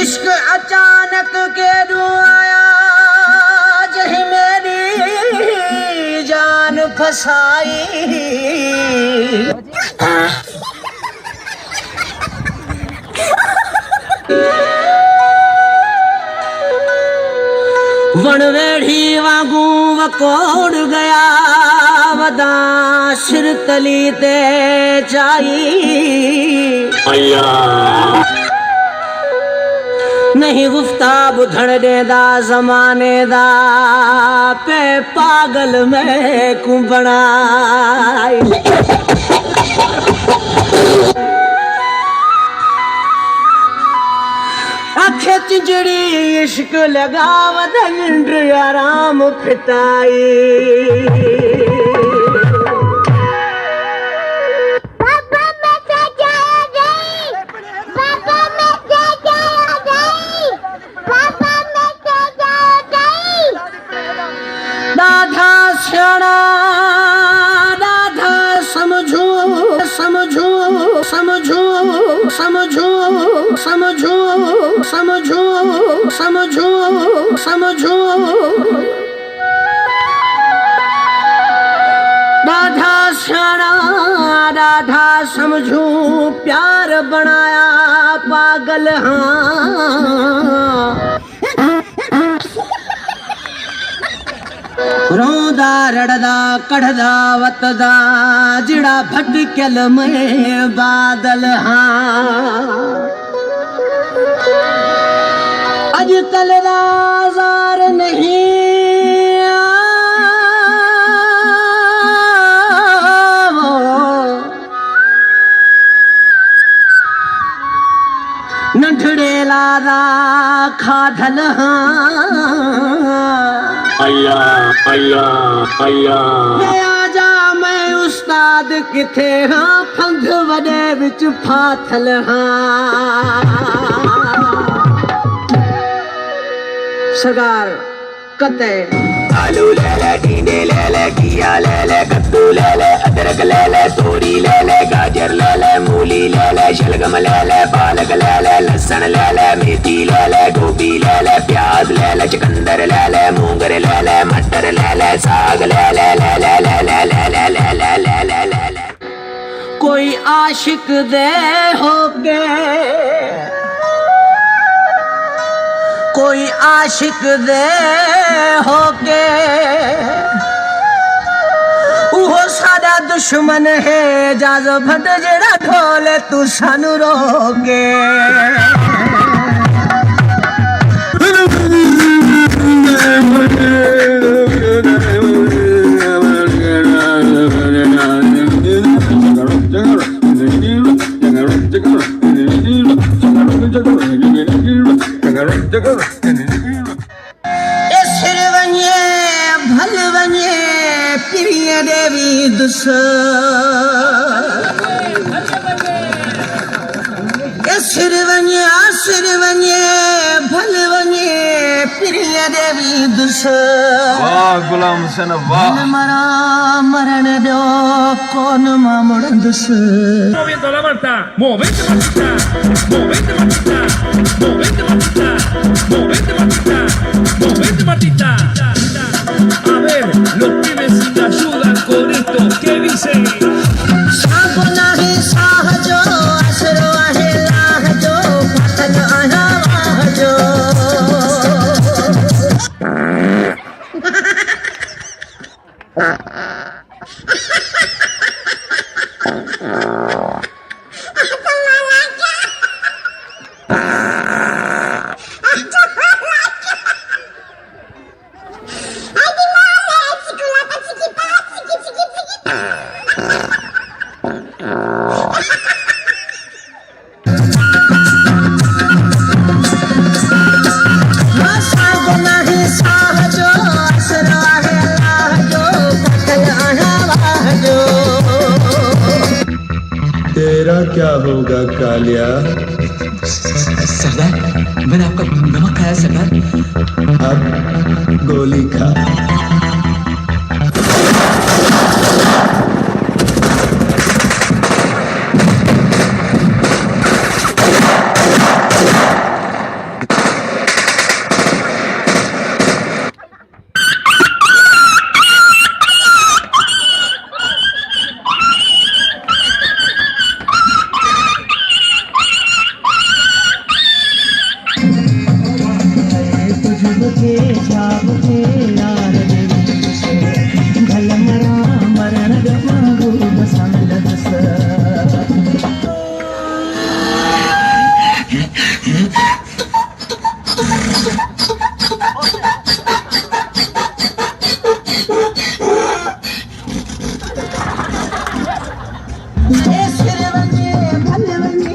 इश्क अचानक के आया जही मेरी जान फसाई। वणवेड़ी वागू वकोड़ गया वदा सिर तली ते चाई। नहीं गुफ्ता बुधड़ देदा जमाने दा पे पागल में कुंबणाई। आखे चिंजड़ी इश्क लगावत निंड आराम फिटाई। दाधा स्याणा दाधा समझो समझो समझो समझो समझो समझो समझो समझो। दाधा स्याणा दाधा समझो प्यार बनाया पागल हाँ। रोंदा रड़दा कढ़दा वतदा जिड़ा भटकल में बादल हाँ। अजकल राज़ार नहीं नंढड़े लादा खाधल हाँ। आजा मैं उस्ताद किथे हाँ फंग वडे विच फाथल हाँ। सरकार कते आलू ले ले टींडे ले ले घिया ले ले कद्दू ले ले अदरक ले ले तोरी ले ले गाजर ले ले मूली ले ले शलगम ले ले पालक ले ले लहसुन ले ले मेथी ले ले गोभी ले ले प्याज ले ले चुकंदर ले ले मूंगर ले ले मटर ले ले साग ले ले ले ले ले ले ले ले ले ले ले ले ले ले। कोई आशिक दे होके कोई आशिक दे होके वो सादा दुश्मन है जाजो भट जरा ढोले तू सानू रोके। भल वञे प्रिय देवी दुस सिर वञे भल वञे प्रिय देवी दुस। वाह गुलाम हुसैन वाह। मरा मरण दो कौन मामुड़ दुस। Moviendo la Marta, movete Martita, movete Martita, movete Martita, movete Martita, movete Martita. A ver, los pibes te ayudan con esto, ¿qué dicen? Sago नाही साहजो असरो आहे लाहजो पतन आया वाहजो। तेरा क्या होगा कालिया? सरदार मैंने आपका नमक खाया सरदार। अब गोली खा। घे यार भल मरा मरण मारू बसाल दस